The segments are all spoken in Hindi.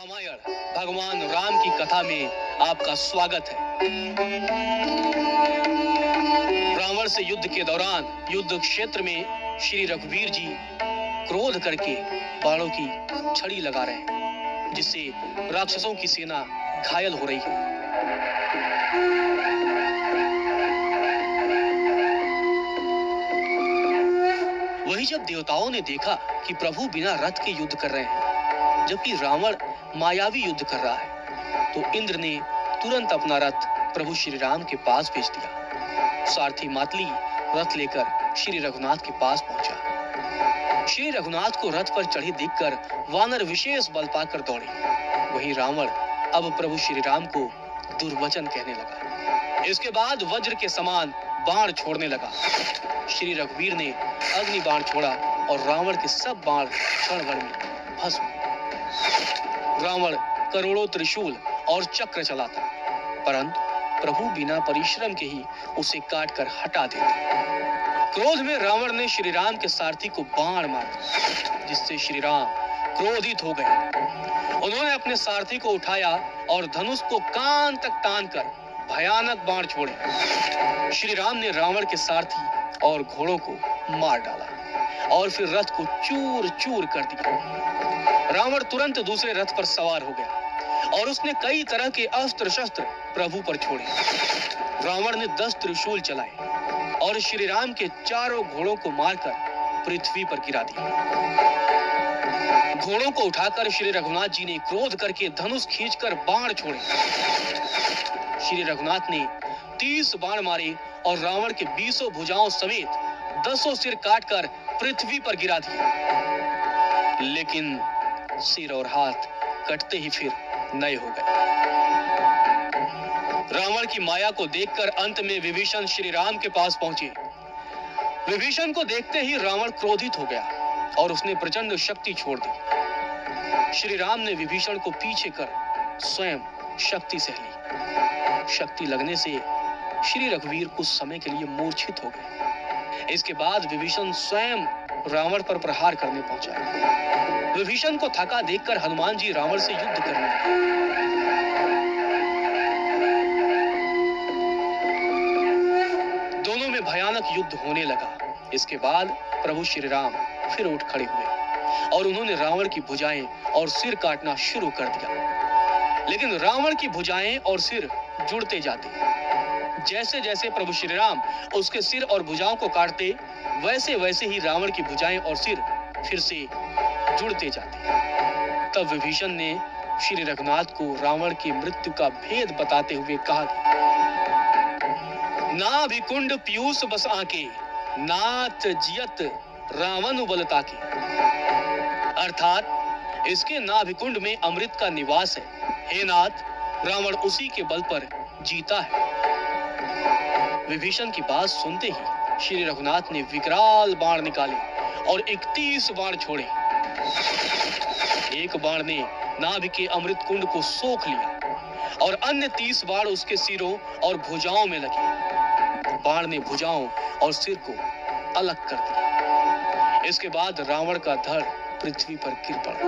रामायण भगवान राम की कथा में आपका स्वागत है। रावण से युद्ध के दौरान युद्ध क्षेत्र में श्री रघुवीर जी क्रोध करके बाणों की छड़ी लगा रहे हैं, जिससे राक्षसों की सेना घायल हो रही है। वही जब देवताओं ने देखा कि प्रभु बिना रथ के युद्ध कर रहे हैं, जबकि रावण मायावी युद्ध कर रहा है, तो इंद्र ने तुरंत अपना रथ प्रभु श्री राम के पास भेज दिया। सारथी मातली रथ लेकर श्री रघुनाथ के पास पहुंचा। श्री रघुनाथ को रथ पर चढ़े देखकर वानर विशेष बल पाकर दौड़े। वहीं रावण अब प्रभु श्री राम को दुर्वचन कहने लगा। इसके बाद वज्र के समान बाण छोड़ने लगा। श्री रघुवीर ने अग्नि बाण छोड़ा और रावण के सब बाण क्षण भर में भस्म हो गए। रावण करोड़ों त्रिशूल और चक्र चलाता, परंतु प्रभु बिना परिश्रम के ही उसे काट कर हटा देते। क्रोध में रावण ने श्री राम के सारथी को बाण मार दिया, जिससे श्री राम क्रोधित हो गए। उन्होंने अपने सारथी को उठाया और धनुष को कान तक तानकर भयानक बाण छोड़े। श्री राम ने रावण के सारथी और घोड़ों को मार डाला और फिर रथ को चूर चूर कर दिया। रावण तुरंत दूसरे रथ पर सवार हो गया और उसने कई तरह के अस्त्र शस्त्र प्रभु पर छोड़े। रावण ने 10 त्रिशूल चलाए और श्री राम के चारों घोड़ों को मारकर पृथ्वी पर गिरा दिया। घोड़ों को उठाकर श्री रघुनाथ जी ने क्रोध करके धनुष खींचकर बाण छोड़े। श्री रघुनाथ ने 30 बाण मारे और रावण के 20 भुजाओं समेत 10 सिर काटकर पृथ्वी पर गिरा दिए। लेकिन सिर और हाथ कटते ही फिर नए हो गए। रावण की माया को देखकर अंत में विभीषण श्री राम के पास पहुंचे। विभीषण को देखते ही रावण क्रोधित हो गया और उसने प्रचंड शक्ति छोड़ दी। श्री राम ने विभीषण को पीछे कर स्वयं शक्ति सह ली। शक्ति लगने से श्री रघुवीर कुछ समय के लिए मूर्छित हो गए। इसके बाद विभीषण स्वयं रावण पर प्रहार करने पहुंचा। विभीषण को थका देखकर हनुमान जी रावण से युद्ध करने लगे। दोनों में भयानक युद्ध होने लगा। इसके बाद प्रभु श्री राम फिर उठ खड़े हुए और उन्होंने रावण की भुजाएं और सिर काटना शुरू कर दिया। लेकिन रावण की भुजाएं और सिर जुड़ते जाते। जैसे जैसे प्रभु श्री राम उसके सिर और भुजाओं को काटते, वैसे वैसे ही रावण की भुजाएं और सिर फिर से जुड़ते जाते। तब विभीषण ने श्री रघुनाथ को रावण की मृत्यु का भेद बताते हुए कहा कि नाभिकुंड पीयूष बस आके, नाथ जियत रावण बल ताके। अर्थात इसके नाभिकुंड में अमृत का निवास है। हे नाथ, रावण उसी के बल पर जीता है। विभीषण की बात सुनते ही श्री रघुनाथ ने विकराल बाण निकाले और 31 बाण छोड़े। एक बाण ने नाभि के अमृत कुंड को सोख लिया और अन्य 30 बाण उसके सिरों और भुजाओं में लगे। बाण ने भुजाओं और सिर को अलग कर दिया। इसके बाद रावण का धड़ पृथ्वी पर गिर पड़ा।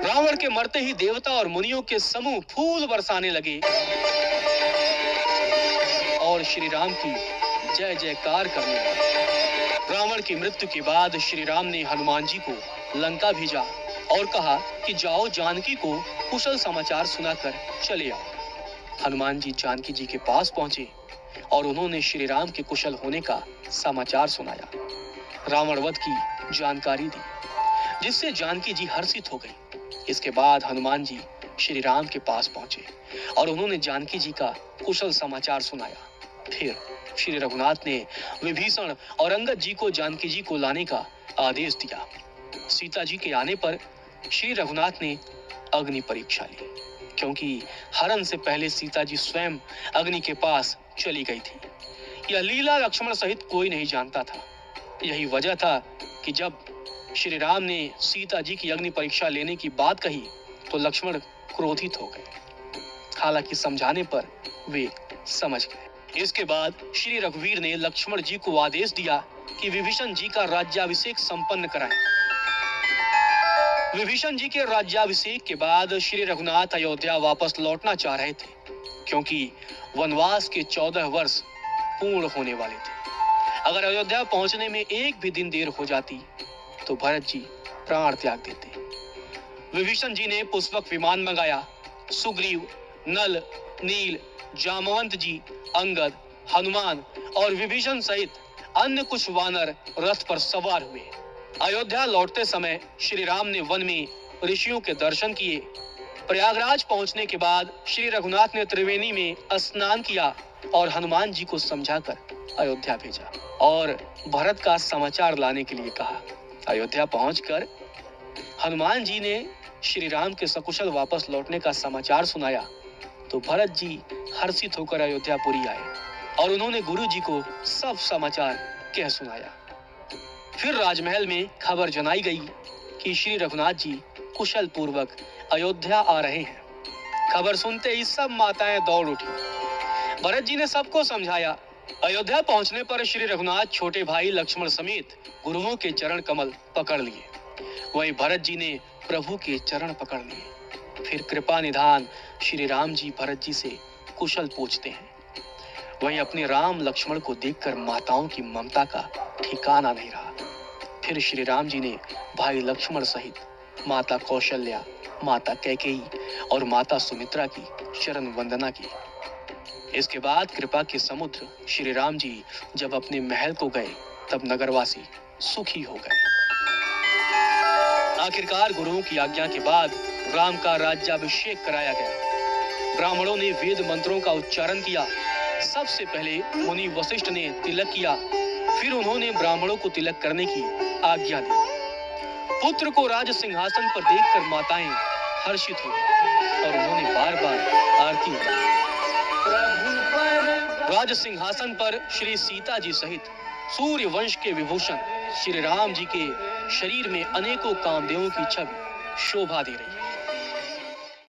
रावण के मरते ही देवता और मुनियों के समूह फूल बरसाने लगे और श्री राम की जय जयकार करने लगे। रावण की मृत्यु के बाद श्री राम ने हनुमान जी को लंका भेजा और कहा कि जाओ जानकी को कुशल समाचार सुनाकर चले आओ। हनुमान जी जानकी जी के पास पहुंचे और उन्होंने श्री राम के कुशल होने का समाचार सुनाया। रावण वध की जानकारी दी, जिससे जानकी जी हर्षित हो गई। इसके बाद हनुमान जी श्री राम के पास पहुंचे और उन्होंने जानकी जी का कुशल समाचार सुनाया। फिर श्री रघुनाथ ने विभीषण और अंगद जी को जानकी जी को लाने का आदेश दिया। सीता जी के आने पर श्री रघुनाथ ने अग्नि परीक्षा ली, क्योंकि हरण से पहले सीता जी स्वयं अग्नि के पास चली गई थी। यह लीला लक्ष्मण सहित कोई नहीं जानता था। यही वजह था कि जब श्री राम ने सीता जी की अग्नि परीक्षा लेने की बात कही तो लक्ष्मण क्रोधित हो गए। हालांकि समझाने पर वे समझ गए। इसके बाद श्री रघुवीर ने लक्ष्मण जी को आदेश दिया कि विभीषण जी का राज्याभिषेक संपन्न कराएं। विभीषण जी के राज्याभिषेक के बाद श्री रघुनाथ अयोध्या वापस लौटना चाह रहे थे, क्योंकि वनवास के 14 वर्ष पूर्ण होने वाले थे। अगर अयोध्या पहुंचने में एक भी दिन देर हो जाती तो भरत जी प्राण त्याग देते। विभीषण जी ने पुष्पक विमान मंगाया। सुग्रीव, नल, नील, जामवंत जी, अंगद, हनुमान और विभीषण सहित अन्य कुछ वानर रथ पर सवार हुए। अयोध्या लौटते समय श्री राम ने वन में ऋषियों के दर्शन किए। प्रयागराज पहुंचने के बाद श्री रघुनाथ ने त्रिवेणी में स्नान किया और हनुमान जी को समझाकर अयोध्या भेजा और भरत का समाचार लाने के लिए कहा। अयोध्या पहुंचकर हनुमान जी ने श्री राम के सकुशल वापस लौटने का समाचार सुनाया तो भरत जी हर्षित होकर अयोध्यापुरी आए और उन्होंने गुरु जी को सब समाचार कह सुनाया। फिर राजमहल में खबर जनाई गई कि श्री रघुनाथ जी कुशल पूर्वक अयोध्या आ रहे हैं। खबर सुनते ही सब माताएं दौड़ उठी। भरत जी ने सबको समझाया। अयोध्या पहुंचने पर श्री रघुनाथ छोटे भाई लक्ष्मण समेत गुरुओं के चरण कमल पकड़ लिए। वहीं भरत जी ने प्रभु के चरण पकड़ लिए। फिर कृपा निधान श्री राम जी भरत जी से कुशल पूछते हैं। वहीं अपने राम लक्ष्मण को देखकर माताओं की ममता का ठिकाना नहीं रहा। फिर श्री राम जी ने भाई लक्ष्मण सहित माता कौशल्या, माता कैकेयी और माता सुमित्रा की शरण वंदना की। इसके बाद कृपा के समुद्र श्री राम जी जब अपने महल को गए तब नगरवासी सुखी हो गए। आखिरकार गुरुओं की आज्ञा के बाद राम का राज्याभिषेक कराया गया। ब्राह्मणों ने वेद मंत्रों का उच्चारण किया। सबसे पहले मुनि वशिष्ठ ने तिलक किया, फिर उन्होंने ब्राह्मणों को तिलक करने की आज्ञा दी। पुत्र को राज सिंहासन पर देखकर माताएं हर्षित हो गईं और उन्होंने बार-बार आरती उतारी। राज सिंहासन पर श्री सीता जी सहित सूर्य वंश के विभूषण श्री राम जी के शरीर में अनेकों कामदेवों की छवि शोभा दे रही है।